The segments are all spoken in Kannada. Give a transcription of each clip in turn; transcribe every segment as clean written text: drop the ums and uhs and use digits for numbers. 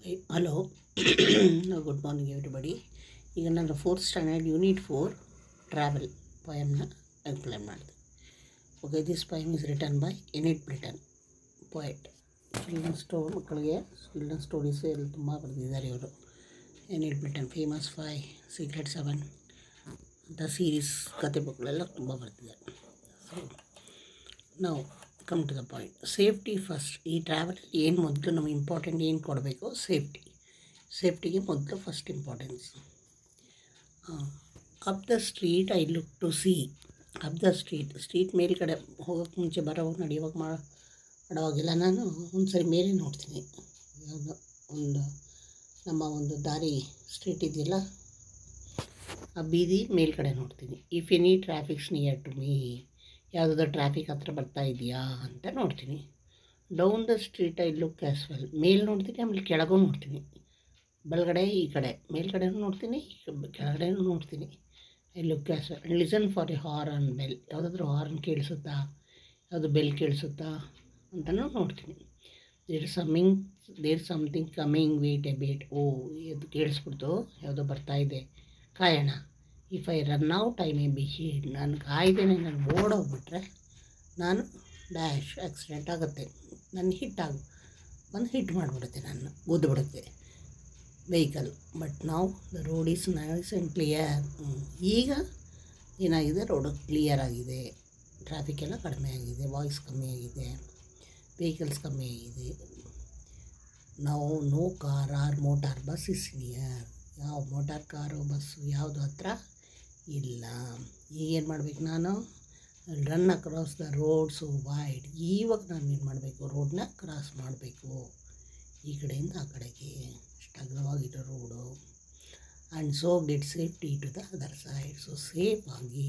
Hello, good morning everybody. ಈಗ ನಾನು 4th ಸ್ಟ್ಯಾಂಡರ್ಡ್ ಯೂನಿಟ್ 4 ಟ್ರಾವೆಲ್ ಪೊಯಮ್ನ ಎಕ್ಸ್ಪ್ಲೇನ್ ಮಾಡಿದೆ. Okay, this poem is written by Enid Blyton poet. ಮಕ್ಕಳಿಗೆ ಚಿಲ್ಡ್ರನ್ ಸ್ಟೋರೀಸ್ ಎಲ್ಲ ತುಂಬ ಬರೆದಿದ್ದಾರೆ ಇವರು. ಎನಿಟ್ ಬ್ರಿಟನ್ ಫೇಮಸ್ 5 ಸೀಕ್ರೆಟ್ 7 ಅಂತ ಸೀರೀಸ್ ಕತೆ ಬುಕ್ಗಳೆಲ್ಲ ತುಂಬ ಬರೆದಿದ್ದಾರೆ. ಸೊ ನಾವು come to the point. Safety first. ಈ ಟ್ರಾವೆಲಲ್ಲಿ ಏನು ಮೊದಲು ನಮಗೆ ಇಂಪಾರ್ಟೆಂಟ್ ಏನು ಕೊಡಬೇಕು? ಸೇಫ್ಟಿಗೆ ಮೊದಲು first importance. Up the street I look to see. Up the street ಮೇಲ್ಗಡೆ ಹೋಗೋಕ್ಕೆ ಮುಂಚೆ ನಡೆಯುವಾಗ ಮಾಡೋವಾಗಿಲ್ಲ ನಾನು ಒಂದು ಸರಿ ಮೇಲೆ ನೋಡ್ತೀನಿ. ಯಾವುದೋ ನಮ್ಮ ಒಂದು ದಾರಿ ಸ್ಟ್ರೀಟ್ ಇದೆಯಲ್ಲ, ಆ ಬೀದಿ ಮೇಲ್ಗಡೆ ನೋಡ್ತೀನಿ. If any traffics near to me, ಯಾವುದಾದ್ರು ಟ್ರಾಫಿಕ್ ಹತ್ರ ಬರ್ತಾ ಇದೆಯಾ ಅಂತ ನೋಡ್ತೀನಿ. Down the street I look as well. ಮೇಲೆ ನೋಡ್ತೀನಿ, ಆಮೇಲೆ ಕೆಳಗೂ ನೋಡ್ತೀನಿ. ಬಲಗಡೆ ಈ ಕಡೆ ಮೇಲ್ಗಡೆನೂ ನೋಡ್ತೀನಿ, ಕೆಳಗಡೆನೂ ನೋಡ್ತೀನಿ. I look as well. And listen for a horn bell. ಯಾವುದಾದ್ರೂ ಹಾರ್ನ್ ಕೇಳಿಸುತ್ತಾ, ಯಾವುದು ಬೆಲ್ ಕೇಳಿಸುತ್ತಾ ಅಂತಲೂ ನೋಡ್ತೀನಿ. There something coming, wait a bit. ಇದು ಕೇಳಿಸ್ಬಿಡ್ತು, ಯಾವುದೋ ಬರ್ತಾ ಇದೆ, ಕಾಯೋಣ. If I run out I may be hit. ನಾನು ಕಾಯ್ದೇನೆ, ನಾನು ಓಡೋಗ್ಬಿಟ್ರೆ ನಾನು ಡ್ಯಾಶ್ ಆಕ್ಸಿಡೆಂಟ್ ಆಗುತ್ತೆ, ನನ್ನ ಹಿಟ್ ಮಾಡಿಬಿಡುತ್ತೆ, ನನ್ನ ಗುದ್ದುಬಿಡುತ್ತೆ ವೆಹಿಕಲ್. ಬಟ್ ನಾವು the road is nice and clear. ಈಗ ಏನಾಗಿದೆ, ರೋಡು ಕ್ಲಿಯರ್ ಆಗಿದೆ, ಟ್ರಾಫಿಕ್ ಎಲ್ಲ ಕಡಿಮೆ ಆಗಿದೆ, ವಾಯ್ಸ್ ಕಮ್ಮಿ ಆಗಿದೆ, ವೆಹಿಕಲ್ಸ್ ಕಮ್ಮಿ ಆಗಿದೆ. ನಾವು no car or motor bus is near. ಯಾವ ಮೋಟಾರ್ ಕಾರು ಬಸ್ಸು ಯಾವುದು ಹತ್ರ ಇಲ್ಲ. ಈಗೇನು ಮಾಡಬೇಕು ನಾನು? Run across the road so wide. ಇವಾಗ ನಾನು ಏನು ಮಾಡಬೇಕು? ರೋಡನ್ನ ಕ್ರಾಸ್ ಮಾಡಬೇಕು, ಈ ಕಡೆಯಿಂದ ಆ ಕಡೆಗೆ ಅಷ್ಟು ಅಗಲವಾಗಿರೋ road. And so get safety to the other side. So ಸೇಫಾಗಿ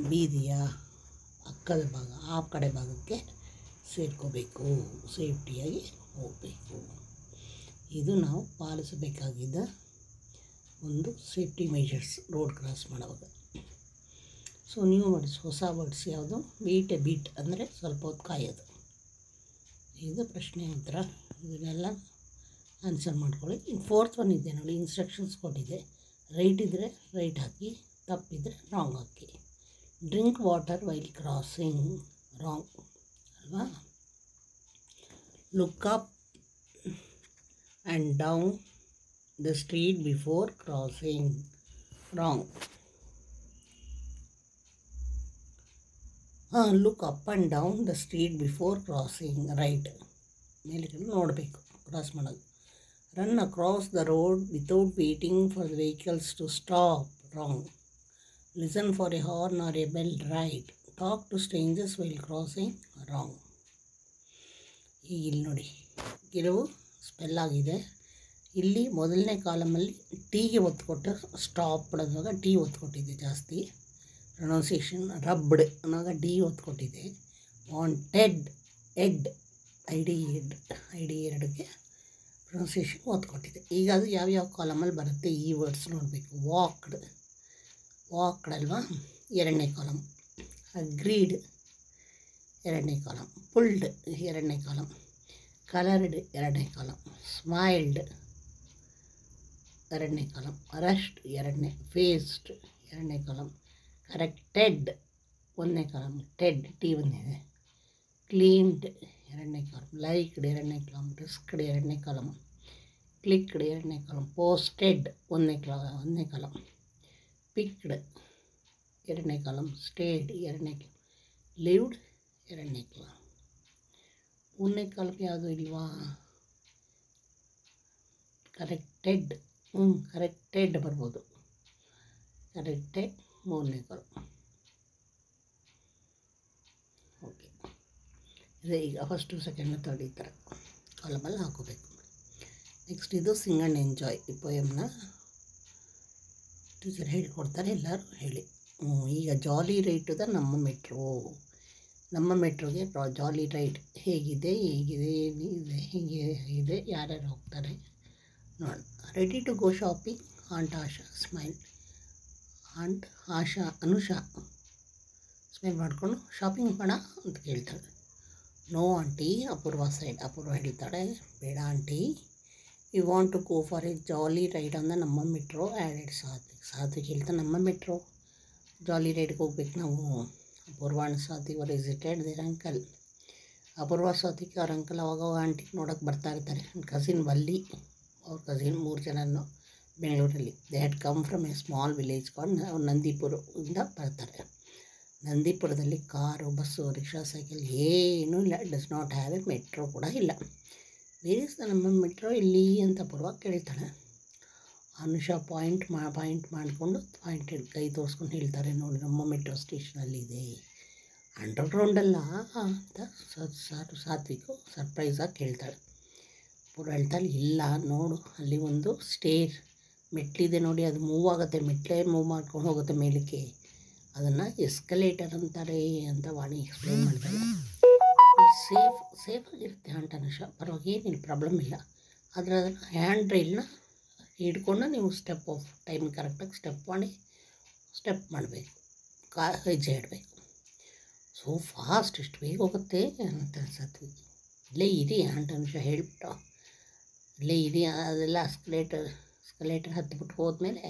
ಬೀದಿಯ ಅಕ್ಕದ ಭಾಗ, ಆ ಕಡೆ ಭಾಗಕ್ಕೆ ಸೇರ್ಕೋಬೇಕು, ಸೇಫ್ಟಿಯಾಗಿ ಹೋಗಬೇಕು. ಇದು ನಾವು ಪಾಲಿಸಬೇಕಾಗಿದ್ದ ಒಂದು ಸೇಫ್ಟಿ ಮೆಷರ್ಸ್ ರೋಡ್ ಕ್ರಾಸ್ ಮಾಡುವಾಗ. ಸೊ ನ್ಯೂ ವರ್ಡ್ಸ್, ಹೊಸ ವರ್ಡ್ಸ್ ಯಾವುದು? ವೇಟ್ ಎ ಬೀಟ್ ಅಂದರೆ ಸ್ವಲ್ಪ ಹೊತ್ತು ಕಾಯೋದು. ಇದು ಪ್ರಶ್ನೆ ಉತ್ತರ, ಇದನ್ನೆಲ್ಲ ಆನ್ಸರ್ ಮಾಡ್ಕೊಳ್ಳಿ. ಇನ್ನು 4th ಒನ್ ಇದೆ ನೋಡಿ, ಇನ್ಸ್ಟ್ರಕ್ಷನ್ಸ್ ಕೊಟ್ಟಿದೆ. ರೈಟ್ ಇದ್ದರೆ ರೈಟ್ ಹಾಕಿ, ತಪ್ಪಿದರೆ ರಾಂಗ್ ಹಾಕಿ. Drink water while crossing, wrong ಅಲ್ವಾ? Look up and down the street before crossing, wrong. Look up and down the street before crossing, right. ಮೇಲೆ ನೋಡಬೇಕು ಕ್ರಾಸ್ ಮಾಡೋದು. Run across the road without waiting for the vehicles to stop, wrong. Listen for a horn or a bell, right. Talk to strangers while crossing, wrong. ಈಗ ಇಲ್ಲಿ ನೋಡಿ, ಕೆಲವು ಸ್ಪೆಲ್ ಆಗಿದೆ. ಇಲ್ಲಿ ಮೊದಲನೇ ಕಾಲಮಲ್ಲಿ ಟೀಗೆ ಒತ್ತು ಕೊಟ್ಟು ಸ್ಟಾಪ್ ಬಿಡೋದಾಗ ಟಿ ಒತ್ತು ಕೊಟ್ಟಿದ್ದೆ ಜಾಸ್ತಿ. ಪ್ರೊನೌನ್ಸಿಯೇಷನ್ ರಬ್ಡ್ ಅನ್ನೋವಾಗ ಡಿ ಒತ್ತು ಕೊಟ್ಟಿದೆ. ವಾಂಟೆಡ್, ಎಡ್, ಐ ಡಿ ಎರಡಕ್ಕೆ ಪ್ರೊನೌನ್ಸಿಯೇಷನ್ ಒತ್ತು ಕೊಟ್ಟಿದೆ. ಈಗ ಅದು ಯಾವ್ಯಾವ ಕಾಲಮಲ್ಲಿ ಬರುತ್ತೆ ಈ ವರ್ಡ್ಸ್ ನೋಡಬೇಕು. ವಾಕ್ಡ್ ಅಲ್ವಾ, 2ನೇ ಕಾಲಮ್. ಅಗ್ರೀಡ್, 2ನೇ ಕಾಲಮ್. ಪುಲ್ಡ್, 2ನೇ ಕಾಲಮ್. ಕಲರ್ಡ್, 2ನೇ ಕಾಲಮ್. ಸ್ಮೈಲ್ಡ್, 2ನೇ ಕಾಲಮ್. ರಶ್ಡ್, 2ನೇ. ಫೇಸ್ಡ್, 2ನೇ ಕಾಲಮ್. ಕರೆಕ್ಟೆಡ್, 1ನೇ ಕಾಲಮ್. ಟೆಡ್, ಟಿ ಬಂದಿದೆ. ಕ್ಲೀನ್ಡ್, 2ನೇ ಕಾಲಮ್. ಲೈಕ್ಡ್, 2ನೇ ಕಾಲಮ್. ರಿಸ್ಕ್ಡ್, 2ನೇ ಕಾಲಮ್. ಕ್ಲಿಕ್ಡ್, 2ನೇ ಕಾಲಮ್. ಪೋಸ್ಟೆಡ್, 1ನೇ ಕಾಲಮ್. ಪಿಕ್ಡ್, 2ನೇ ಕಾಲಮ್. ಸ್ಟೇಡ್, 2ನೇ ಕಾಲಮ್. ಲಿವ್ಡ್, 2ನೇ ಕಾಲಮ್. 3ನೇ ಕಾಲಮ್ ಯಾವುದು ಇಲ್ವಾ? ಕರೆಕ್ಟೆಡ್, ಕರೆಕ್ಟೆಡ್ ಬರ್ಬೋದು. ಕರೆಕ್ಟೆಡ್, 3ನೇ ಕಾಲಮ್. ಓಕೆ, ಇದೆ. ಈಗ ಫಸ್ಟು ಸೆಕೆಂಡ್ ಥರ್ಡ್ ಈ ಥರ ಕಾಲಮಲ್ಲಿ ಹಾಕೋಬೇಕು. ನೆಕ್ಸ್ಟ್ ಇದು ಸಿಂಗ್ ಆ್ಯಂಡ್ ಎಂಜಾಯ್. ಈ ಪೊಯಮ್ನ ಟೀಚರ್ ಹೇಳ್ಕೊಡ್ತಾರೆ, ಎಲ್ಲರೂ ಹೇಳಿ. ಈಗ ಜಾಲಿ ರೈಡ್ ಟು ದ ನಮ್ಮ ಮೆಟ್ರೋಗೆ ಜಾಲಿ ರೈಡ್ ಹೇಗಿದೆ, ಏನಿದೆ, ಹೇಗಿದೆ, ಯಾರ್ಯಾರು ಹೋಗ್ತಾರೆ ನೋಡೋಣ. Ready to go shopping, aunt Asha smile. Anusha smile ಮಾಡಿಕೊಂಡು ಶಾಪಿಂಗ್ ಮಾಡ ಅಂತ ಕೇಳ್ತಾಳೆ. No aunty, Apoorva side. Apoorva ಹೇಳ್ತಾಳೆ, ಬೇಡ aunty, you want to go for a jolly ride ಅಂದ ನಮ್ಮ ಮೆಟ್ರೋ ಆ್ಯಡೆಡ್ ಸಾತ್ವಿಕ್. ಸಾತ್ವಿಕ್ ಹೇಳ್ತಾನೆ, ನಮ್ಮ ಮೆಟ್ರೋ ಜಾಲಿ ರೈಡ್ಗೆ ಹೋಗ್ಬೇಕು ನಾವು. Apoorva and Satvik were visited their uncle. Apoorva Satvik ಅವ್ರ ಅಂಕಲ್ ಅವಾಗ ಆಂಟಿ ನೋಡೋಕ್ಕೆ ಬರ್ತಾ ಇರ್ತಾರೆ. ಕಸಿನ್ ವಲ್ಲಿ, ಅವ್ರ ಕಸಿನ್ 3 ಜನನು ಬೆಂಗಳೂರಲ್ಲಿ. They had come from a small village called ನಂದಿಪುರದಿಂದ ಬರ್ತಾರೆ. ನಂದಿಪುರದಲ್ಲಿ ಕಾರು, ಬಸ್ಸು, ರಿಕ್ಷಾ, ಸೈಕಲ್ ಏನೂ ಇಲ್ಲ. Does not have a metro ಕೂಡ ಇಲ್ಲ. ವೇರ್ ನಮ್ಮ ಮೆಟ್ರೋ ಇಲ್ಲಿ ಅಂತ ಅಪೂರ್ವ ಕೇಳ್ತಾಳೆ. ಅನುಷಾ ಪಾಯಿಂಟ್ ಮಾಡಿಕೊಂಡು ಕೈ ತೋರಿಸ್ಕೊಂಡು ಹೇಳ್ತಾರೆ, ನೋಡಿ ನಮ್ಮ ಮೆಟ್ರೋ ಸ್ಟೇಷನಲ್ಲಿದೆ, ಅಂಡರ್ಗ್ರೌಂಡಲ್ಲ ಅಂತ ಸಾತ್ವಿಕು ಸರ್ಪ್ರೈಸಾಗಿ ಕೇಳ್ತಾಳೆ. ಅಪೂರ್ವ ಹೇಳ್ತಾಳೆ, ಇಲ್ಲ ನೋಡು ಅಲ್ಲಿ ಒಂದು ಸ್ಟೇರ್ ಮೆಟ್ಲಿದೆ ನೋಡಿ, ಅದು ಮೂವ್ ಆಗುತ್ತೆ, ಮೆಟ್ಲೇ ಮೂವ್ ಮಾಡ್ಕೊಂಡು ಹೋಗುತ್ತೆ ಮೇಲಕ್ಕೆ, ಅದನ್ನು ಎಸ್ಕಲೇಟರ್ ಅಂತಾರೆ ಅಂತ ವಾಣಿ ಎಕ್ಸ್ಪ್ಲೇನ್ ಮಾಡ್ತಾರೆ. ಸೇಫಾಗಿರುತ್ತೆ ಆಂಟ್ ಅನುಷಾ, ಪರವಾಗಿ ಏನಿಲ್ಲ, ಪ್ರಾಬ್ಲಮ್ ಇಲ್ಲ. ಆದರೆ ಅದನ್ನು ಹ್ಯಾಂಡ್ ರೈಲ್ನ ಹಿಡ್ಕೊಂಡು ನೀವು ಸ್ಟೆಪ್ ಆಫ್ ಟೈಮ್ ಕರೆಕ್ಟಾಗಿ ಸ್ಟೆಪ್ ಮಾಡಬೇಕು, ಹೆಜ್ಜೆ ಇಡಬೇಕು. ಸೊ ಫಾಸ್ಟ್ ಎಷ್ಟು ಬೇಗ ಹೋಗುತ್ತೆ ಅಂತ ಅನ್ಸತ್ವಿ. ಇಲ್ಲೇ ಇರಿ ಆಂಟ್ ಅನುಷಾ ಹೇಳ್ಬಿಟ್ಟು, ಇಲ್ಲೇ ಇರಿ, ಅದೆಲ್ಲ ಎಸ್ಕಲೇಟರ್ ಹತ್ತಿಬಿಟ್ಟು ಹೋದ್ಮೇಲೆ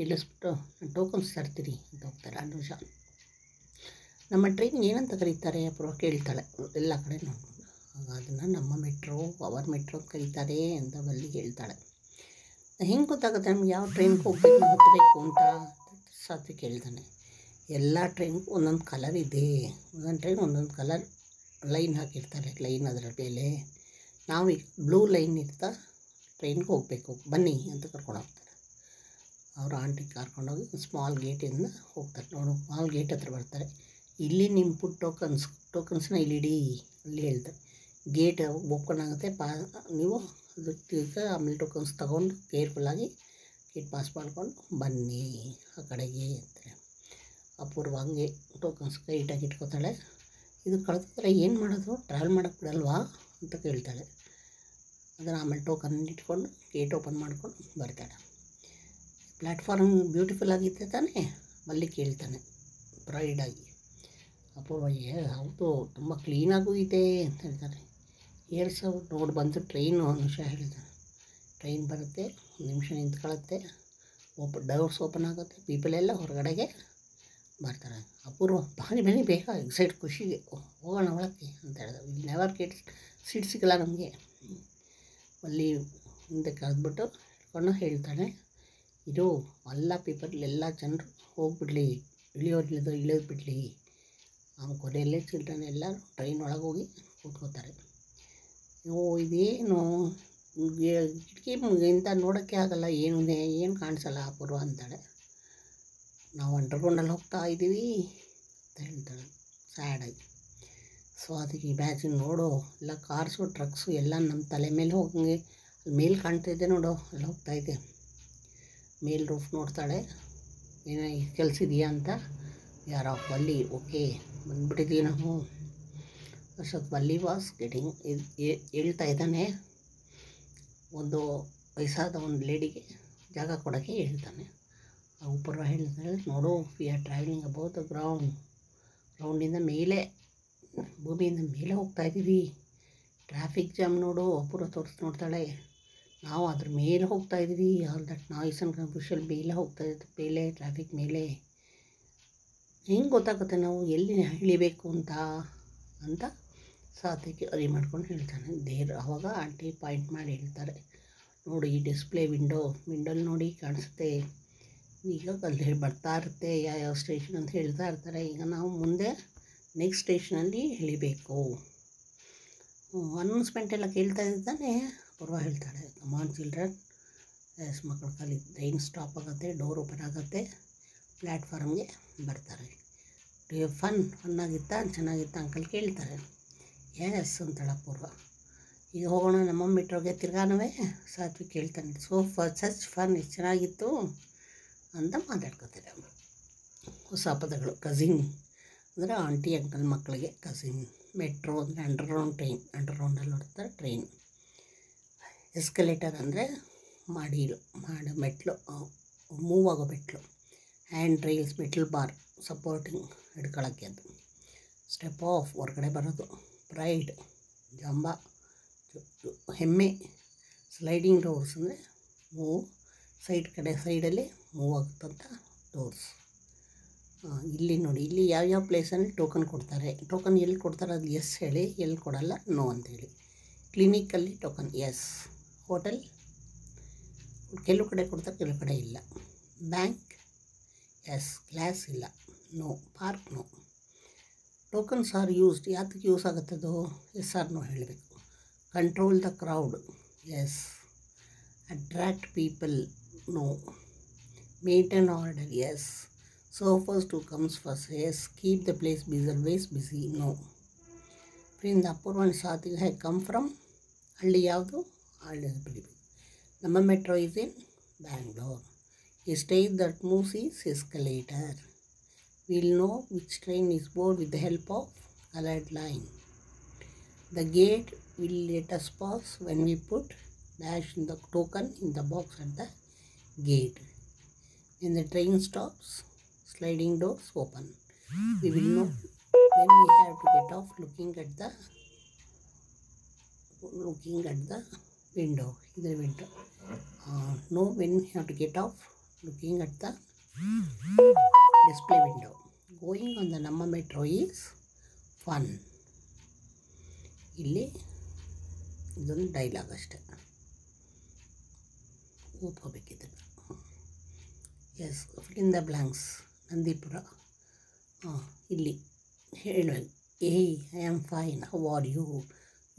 ಇಳಿಸ್ಬಿಟ್ಟು ಟೋಕನ್ಸ್ ತರ್ತೀರಿ ಅಂತ ಹೋಗ್ತಾರೆ ಅನುಷಾ. ನಮ್ಮ ಟ್ರೈನ್ ಏನಂತ ಕರೀತಾರೆ ಅಪೂರ್ವ ಕೇಳ್ತಾಳೆ ಎಲ್ಲ ಕಡೆ ನೋಡ್ಕೊಂಡು. ಅದನ್ನು ನಮ್ಮ ಮೆಟ್ರೋ, ಅವರ್ ಮೆಟ್ರೋ ಕರೀತಾರೆ ಅಂತ ಬಲ್ಲಿ ಹೇಳ್ತಾಳೆ. ಹೆಂಗೆ ಗೊತ್ತಾಗುತ್ತೆ ನಮ್ಗೆ ಯಾವ ಟ್ರೈನ್ಗೆ ಹೋಗ್ಬೇಕು ಹತ್ತಬೇಕು ಅಂತ? ಸಾತ್ವಿಕ್ ಹೇಳ್ತಾನೆ, ಎಲ್ಲ ಟ್ರೈನ್ಗೂ ಒಂದೊಂದು ಕಲರ್ ಇದೆ, ಒಂದೊಂದು ಟ್ರೈನ್ ಒಂದೊಂದು ಕಲರ್ ಲೈನ್ ಹಾಕಿರ್ತಾರೆ, ಲೈನ್ ಅದರ ಮೇಲೆ ನಾವೀಗ ಬ್ಲೂ ಲೈನ್ ಇರ್ತಾ ಟ್ರೈನ್ಗೆ ಹೋಗಬೇಕು, ಬನ್ನಿ ಅಂತ ಕರ್ಕೊಂಡು ಹೋಗ್ತಾರೆ. ಅವರು ಆಂಟಿ ಕರ್ಕೊಂಡೋಗಿ ಸ್ಮಾಲ್ ಗೇಟಿಂದ ಹೋಗ್ತಾರೆ. ನೋಡು ಸ್ಮಾಲ್ ಗೇಟ್ ಹತ್ರ ಬರ್ತಾರೆ, ಇಲ್ಲಿ ನಿಮ್ಮ ಪುಟ್ ಟೋಕನ್ಸ್ನ ಇಲ್ಲಿಡಿ ಅಲ್ಲಿ ಹೇಳ್ತಾರೆ. ಗೇಟ್ ಓಪನ್ ಆಗುತ್ತೆ, ನೀವು ಅದಕ್ಕೆ ಆಮೇಲೆ ಟೋಕನ್ಸ್ ತೊಗೊಂಡು ಕೇರ್ಫುಲ್ಲಾಗಿ ಗೇಟ್ ಪಾಸ್ ಮಾಡ್ಕೊಂಡು ಬನ್ನಿ ಆ ಕಡೆಗೆ ಅಂತಾರೆ. ಅಪೂರ್ವ ಹಂಗೆ ಟೋಕನ್ಸ್ ಕೈಟಾಗಿ ಇಟ್ಕೋತಾಳೆ. ಇದು ಕಳೆದ್ರೆ ಏನು ಮಾಡೋದು, ಟ್ರಾವೆಲ್ ಮಾಡೋಕ್ಕೆ ಬಿಡಲ್ವಾ ಅಂತ ಕೇಳ್ತಾಳೆ. ಅದನ್ನು ಆಮೇಲೆ ಟೋಕನ್ ಇಟ್ಕೊಂಡು ಗೇಟ್ ಓಪನ್ ಮಾಡ್ಕೊಂಡು ಬರ್ತಾಳೆ. ಪ್ಲ್ಯಾಟ್ಫಾರ್ಮ್ ಬ್ಯೂಟಿಫುಲ್ ಆಗಿತ್ತೆ ತಾನೇ ಅಲ್ಲಿ ಕೇಳ್ತಾನೆ ಪ್ರೈಡಾಗಿ. ಅಪೂರ್ವ ಹೌದು ತುಂಬ ಕ್ಲೀನಾಗೂ ಇದೆ ಅಂತ ಹೇಳ್ತಾರೆ. ನೋಡಿ ಬಂತು ಟ್ರೈನು ಅನುಷಾ ಹೇಳ್ತಾರೆ. ಟ್ರೈನ್ ಬರುತ್ತೆ, 1 ನಿಮಿಷ ನಿಂತ್ಕೊಳ್ಳುತ್ತೆ, ಡೋರ್ಸ್ ಓಪನ್ ಆಗುತ್ತೆ, ಪೀಪಲೆಲ್ಲ ಹೊರಗಡೆಗೆ ಬರ್ತಾರೆ. ಅಪೂರ್ವ ಬನ್ನಿ ಬೇಗ, ಎಕ್ಸೈಟ್ ಖುಷಿಗೆ ಹೋಗೋಣ ಒಳಕ್ಕೆ ಅಂತ ಹೇಳಿದ್ರೆ, ಇಲ್ಲಿ ನೆವರ್ ಗೇಟ್ ಸೀಟ್ ಸಿಗಲ್ಲ ನಮಗೆ. ಅಲ್ಲಿ ಹಿಂದೆ ಕರೆದ್ಬಿಟ್ಟು ಹಿಡ್ಕೊಂಡು ಹೇಳ್ತಾನೆ, ಇದು ಎಲ್ಲ ಪೀಪಲ್ ಜನರು ಹೋಗ್ಬಿಡ್ಲಿ, ಇಳಿಯೋದು ಬಿಡಲಿ. ಆಮೇಲೆ ಕೊನೆಯಲ್ಲೇ ಚಿಲ್ಡ್ರನ್ ಎಲ್ಲರೂ ಟ್ರೈನ್ ಒಳಗೆ ಹೋಗಿ ಕೂತ್ಕೋತಾರೆ. ಇದೇನು ಕಿಟಕಿಯಿಂದ ನೋಡೋಕ್ಕೆ ಆಗಲ್ಲ, ಏನು ಕಾಣಿಸಲ್ಲ ಅಪೂರ್ವ ಅಂತಾಳೆ. ನಾವು ಅಂಡರ್ಗ್ರೌಂಡಲ್ಲಿ ಹೋಗ್ತಾ ಇದ್ದೀವಿ ಅಂತ ಹೇಳ್ತಾಳೆ ಸ್ಯಾಡಾಗಿ. ಸೊ ಅದಕ್ಕೆ ಇಮ್ಯಾಜಿನ್ ನೋಡು, ಎಲ್ಲ ಕಾರ್ಸು ಟ್ರಕ್ಸು ಎಲ್ಲ ನಮ್ಮ ತಲೆ ಮೇಲೆ ಹೋಗಂಗೆ ಅಲ್ಲಿ ಮೇಲೆ ಕಾಣ್ತಾಯಿದ್ದೆ ನೋಡು, ಅಲ್ಲಿ ಹೋಗ್ತಾಯಿದ್ದೆ. ಮೇಲ್ ರೂಫ್ ನೋಡ್ತಾಳೆ, ಏನೋ ಕೆಲಸ ಇದೆಯಾ ಅಂತ. ಯಾರೋ ವಲ್ಲಿ, ಓಕೆ ಬಂದುಬಿಟ್ಟಿದ್ದೀವಿ ನಾವು. ಅಷ್ಟೊತ್ತು ವಲ್ಲಿ ವಾಸ್ ಗೆಟಿಂಗ್ ಹೇಳ್ತಾ ಇದ್ದಾನೆ, ಒಂದು ವಯಸ್ಸಾದ ಒಂದು ಲೇಡಿಗೆ ಜಾಗ ಕೊಡೋಕ್ಕೆ ಹೇಳ್ತಾನೆ. ಅಪೂರ್ವ ಹೇಳ್ತಾಳೆ, ನೋಡು we are travelling above the ಗ್ರೌಂಡಿಂದ ಮೇಲೆ, ಭೂಮಿಯಿಂದ ಮೇಲೆ ಹೋಗ್ತಾಯಿದ್ದೀವಿ. ಟ್ರಾಫಿಕ್ ಜಾಮ್ ನೋಡು, ಅಪೂರ್ವ ನೋಡ್ತಾಳೆ. ನಾವು ಅದ್ರ ಮೇಲೆ ಹೋಗ್ತಾಯಿದ್ದೀವಿ, all that noise and confusion ಮೇಲೆ ಹೋಗ್ತಾಯಿದ್ದು, ಮೇಲೆ ಟ್ರಾಫಿಕ್ ಮೇಲೆ. ಹೆಂಗೆ ಗೊತ್ತಾಗುತ್ತೆ ನಾವು ಎಲ್ಲಿ ಇಳಿಬೇಕು ಅಂತ ಸಾತ್ವಿಕ್ ಅರಿ ಮಾಡ್ಕೊಂಡು ಹೇಳ್ತಾನೆ. ಆವಾಗ ಆಂಟಿ ಪಾಯಿಂಟ್ ಮಾಡಿ ಹೇಳ್ತಾರೆ, ನೋಡಿ ಈ ಡಿಸ್ಪ್ಲೇ ವಿಂಡೋಲ್ಲಿ ನೋಡಿ ಕಾಣಿಸುತ್ತೆ, ಈಗ ಅಲ್ಲಿ ಬರ್ತಾ ಇರುತ್ತೆ ಯಾವ ಸ್ಟೇಷನ್ ಅಂತ ಹೇಳ್ತಾ ಇರ್ತಾರೆ. ಈಗ ನಾವು ಮುಂದೆ ನೆಕ್ಸ್ಟ್ ಸ್ಟೇಷನಲ್ಲಿ ಇಳಿಬೇಕು. ಅನೌನ್ಸ್ಮೆಂಟ್ ಎಲ್ಲ ಕೇಳ್ತಾ ಇದ್ದಾನೆ. ಅಪೂರ್ವ ಹೇಳ್ತಾಳೆ, ಕಮಾನ್ ಚಿಲ್ಡ್ರನ್, ಮಕ್ಕಳ ಕಾಲಿ ಟ್ರೈನ್ ಸ್ಟಾಪ್ ಆಗುತ್ತೆ, ಡೋರ್ ಓಪನ್ ಆಗುತ್ತೆ, ಪ್ಲ್ಯಾಟ್ಫಾರ್ಮ್ಗೆ ಬರ್ತಾರೆ. ಫನ್ನಾಗಿತ್ತಾ, ಚೆನ್ನಾಗಿತ್ತಾ ಅಂಕಲ್ ಕೇಳ್ತಾರೆ. ಎಸ್ ಅಂತಾಳೆ ಅಪೂರ್ವ. ಈಗ ಹೋಗೋಣ ನಮ್ಮ ಮೆಟ್ರೋಗೆ ತಿರ್ಗಾನವೇ ಸಾತ್ವಿಕ್ ಕೇಳ್ತಾನೆ. ಸಚ್ ಫನ್, ಎಷ್ಟು ಚೆನ್ನಾಗಿತ್ತು ಅಂತ ಮಾತಾಡ್ಕೋತಾರೆ. ಹೊಸ ಪದಗಳು. ಕಸಿನ್ ಅಂದರೆ ಆಂಟಿ ಅಂಕಲ್ ಮಕ್ಕಳಿಗೆ ಕಸಿನ್. ಮೆಟ್ರೋ ಅಂದರೆ ಅಂಡರ್ಗ್ರೌಂಡಲ್ಲಿ ನೋಡ್ತಾರೆ ಟ್ರೈನ್. ಎಸ್ಕಲೇಟರ್ ಅಂದರೆ ಮೆಟ್ಲು, ಮೂವ್ ಆಗೋ ಮೆಟ್ಲು. ಹ್ಯಾಂಡ್ ರೈಲ್ಸ್, ಮೆಟ್ಲ್ ಬಾರ್ ಸಪೋರ್ಟಿಂಗ್ ಹಿಡ್ಕೊಳ್ಳೋಕ್ಕೆ ಅದು. ಸ್ಟೆಪ್ ಆಫ್ ಹೊರಗಡೆ ಬರೋದು. ಪ್ರೈಡ್ ಜಂಬ, ಹೆಮ್ಮೆ. ಸ್ಲೈಡಿಂಗ್ ಡೋರ್ಸ್ ಅಂದರೆ ಮೂವ್, ಸೈಡಲ್ಲಿ ಮೂವ್ ಆಗ್ತಂಥ ಡೋರ್ಸ್. ಇಲ್ಲಿ ನೋಡಿ, ಇಲ್ಲಿ ಯಾವ್ಯಾವ ಪ್ಲೇಸಲ್ಲಿ ಟೋಕನ್ ಕೊಡ್ತಾರೆ. ಟೋಕನ್ ಎಲ್ಲಿ ಕೊಡ್ತಾರೆ ಅದು ಎಸ್ ಹೇಳಿ, ಎಲ್ಲಿ ಕೊಡಲ್ಲ ನೋ ಅಂತೇಳಿ. ಕ್ಲಿನಿಕಲ್ಲಿ ಟೋಕನ್ ಎಸ್, ಹೋಟೆಲ್ ಕೆಲವು ಕಡೆ ಕೊಡ್ತಾರೆ, ಕೆಲವು ಕಡೆ ಇಲ್ಲ. ಬ್ಯಾಂಕ್ ಎಸ್, ಕ್ಲಾಸ್ ಇಲ್ಲ, no. Park no. Tokens are used, ಯಾತಕ್ಕೆ ಯೂಸ್ ಆಗುತ್ತದು, ಎಸ್ ಆರ್ ನೋ ಹೇಳಬೇಕು. Control the crowd yes. Attract people no. Maintain order yes. Serve first who comes first yes. Keep the place busy, always busy no. Friend, the upper one Sathi had come from ಹಳ್ಳಿ ಯಾವುದು, ಹಳ್ಳಿ ಬಿಡಬೇಕು. ನಮ್ಮ metro is in Bangalore. A stage that moves is escalator. We'll know which train is board with the help of colored line. The gate will let us pass when we put dash in the token in the box at the gate. When the train stops, sliding doors open. We will know when we have to get off looking at the window. Either window. Know when we have to get off looking at the display window. Going on the Namma metro is fun. ಇಲ್ಲಿ ಇದೊಂದು ಡೈಲಾಗ್ ಅಷ್ಟೆ, ಓದ್ಕೋಬೇಕಿದೆ. Yes, fill in the blanks. Nandipura. ಇಲ್ಲಿ ಹೇಳಬೇಕು. I am fine, how are you?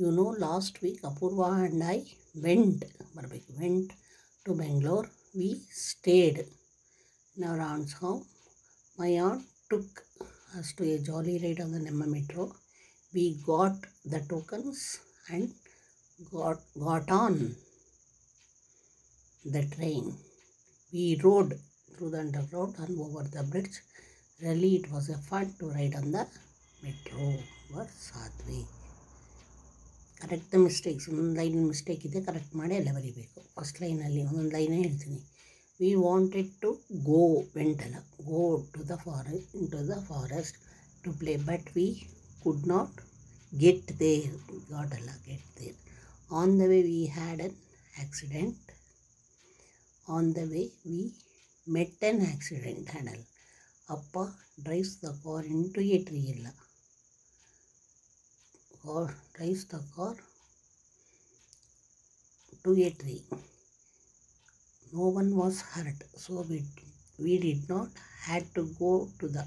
You know last week Apoorva and I went ಬರಬೇಕು. Went to Bengaluru. We stayed in our aunt's home. My aunt took us to a jolly ride on the Namma metro. We got the tokens and got on the train. We rode through the underground and over the bridge. Really it was a fun to ride on the metro. Were Sadhvi. Correct the mistakes. ಒಂದೊಂದು ಲೈನ್ ಮಿಸ್ಟೇಕ್ ಇದೆ, ಕರೆಕ್ಟ್ ಮಾಡಿ ಎಲ್ಲ ಬರೀಬೇಕು. ಫಸ್ಟ್ ಲೈನಲ್ಲಿ ಒಂದೊಂದು ಲೈನೇ ಹೇಳ್ತೀನಿ. ವಿ ವಾಂಟೆಡ್ ಟು ಗೋ, ವೆಂಟಲ್ಲ, go to the forest to play but we could not get there. Got ಅಲ್ಲ, get there. On the way we had an accident. On the way we met an accident. Handle. Appa drives the car into a tree. Illa. Or drives the car to a tree. No one was hurt, so we did not had to go to the.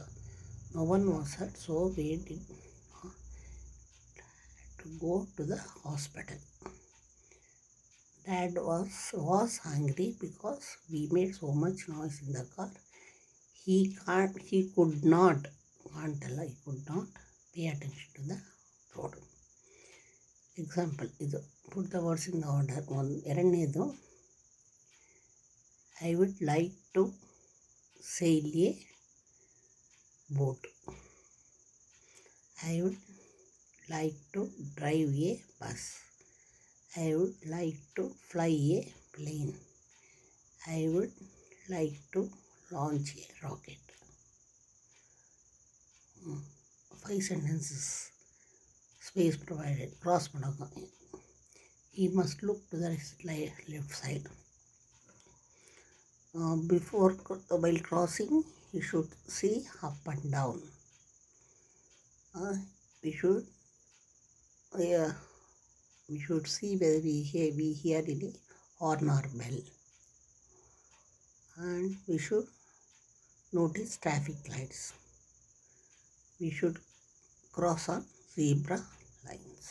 No one was hurt, so we did had to go to the hospital. Dad was hungry because we made so much noise in the car. He could not pay attention to the road. Example, ಇದು put the words in order. ಎರಡನೇದು, I would like to sail a boat. I would like to drive a bus. I would like to fly a plane. I would like to launch a rocket. 5 sentences. Space provided. Cross ಮಾಡೋದು. He must look to the left side. While crossing, he should see up and down. We should see whether we hear any horn or bell. And we should notice traffic lights. We should cross on zebra lines.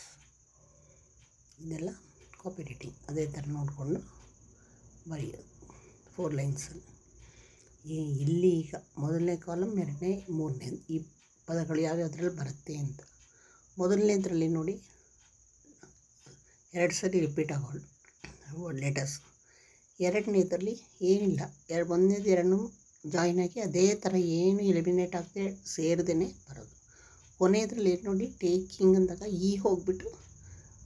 ಇದೆಲ್ಲ ಕಾಪಿ ರೈಟಿಂಗ್ ಅದೇ ಥರ ನೋಡಿಕೊಂಡು ಬರೆಯೋದು 4 ಲೈನ್ಸಲ್ಲಿ. ಇಲ್ಲಿ ಈಗ ಮೊದಲನೇ ಕಾಲಮ್, ಎರಡನೇ, ಮೂರನೇ ಈ ಪದಗಳು ಯಾವ್ಯಾವುದ್ರಲ್ಲಿ ಬರುತ್ತೆ ಅಂತ. ಮೊದಲನೇದ್ರಲ್ಲಿ ನೋಡಿ 2 ಸರಿ ರಿಪೀಟ್ ಆಗೋಳು ಲೆಟರ್ಸ್. ಎರಡನೇದರಲ್ಲಿ ಏನಿಲ್ಲ, ಒಂದನೇದು ಎರಡು ಜಾಯಿನ್ ಆಗಿ ಅದೇ ಥರ ಏನು ಎಲಿಮಿನೇಟ್ ಆಗದೆ ಸೇರದೇ ಬರೋದು. ಕೊನೆಯದ್ರಲ್ಲಿ ಏನು ನೋಡಿ, ಟೇಕಿಂಗ್ ಅಂದಾಗ ಈ ಹೋಗಿಬಿಟ್ಟು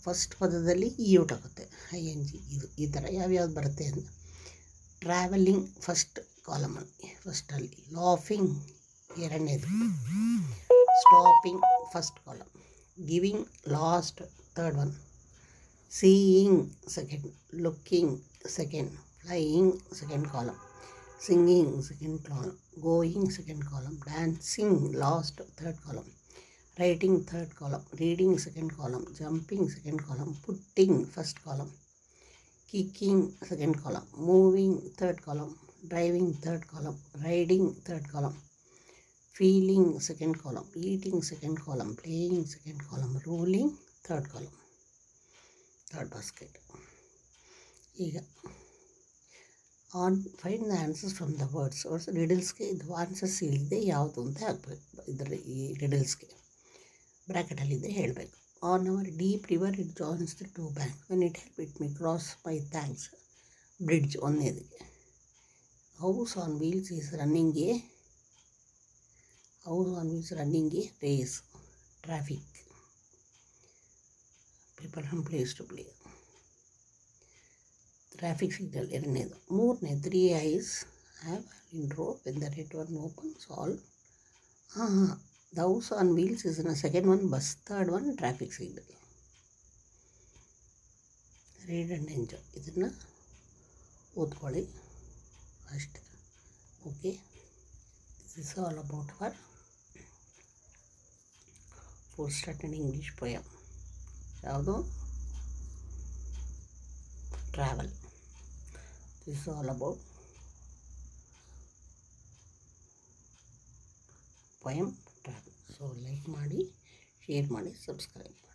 ಫಸ್ಟ್ ಪದದಲ್ಲಿ ಈ ಔಟಾಗುತ್ತೆ, ING. ಇದು ಈ ಥರ ಯಾವ್ಯಾವ್ದು ಬರುತ್ತೆ ಅಂತ. ಟ್ರಾವೆಲಿಂಗ್ ಫಸ್ಟ್ ಕಾಲಮಲ್ಲಿ, ಫಸ್ಟಲ್ಲಿ. ಲಾಫಿಂಗ್ ಎರಡನೇದು. Stopping first column. Giving, last, third one. Seeing, second. Looking, second. Flying, second column. Singing, second column. Going, second column. Dancing, last, third column. Writing, third column. Reading, second column. Jumping, second column. Putting, first column. Kicking, second column. Moving, third column. Driving, third column. Riding, third column. Feeling, second column. Eating, second column. Playing, second column. Rolling, third column. Third basket. ಈಗ find the answers from the words ರಿಡಲ್ಸ್ಗೆ ಇದು ಆನ್ಸರ್ಸ್ ಇಲ್ಲದೆ ಯಾವುದು ಅಂತ ಹಾಕಬೇಕು. ಇದರ ಈ ರಿಡಲ್ಸ್ಗೆ ಬ್ರ್ಯಾಕೆಟಲ್ಲಿದ್ದರೆ ಹೇಳಬೇಕು. On our deep river it joins the two bank when it help it me cross my thanks bridge. ಒಂದನೇದಿಗೆ house on wheels is running a race. Traffic, people from place to play. Traffic signal ಎರಡನೇದು. ಮೂರನೇ 3 eyes have in row when the red one opens all. The house on wheels is ನ second one bus, third one traffic signal. Read and enjoy. ಇದನ್ನು ಓದ್ಕೊಳ್ಳಿ ಅಷ್ಟೆ. Okay, this is all about our 4th standard English poem. ಯಾವುದು? Travel. This is all about poem travel. So like ಮಾಡಿ, ಶೇರ್ ಮಾಡಿ, ಸಬ್ಸ್ಕ್ರೈಬ್ ಮಾಡಿ.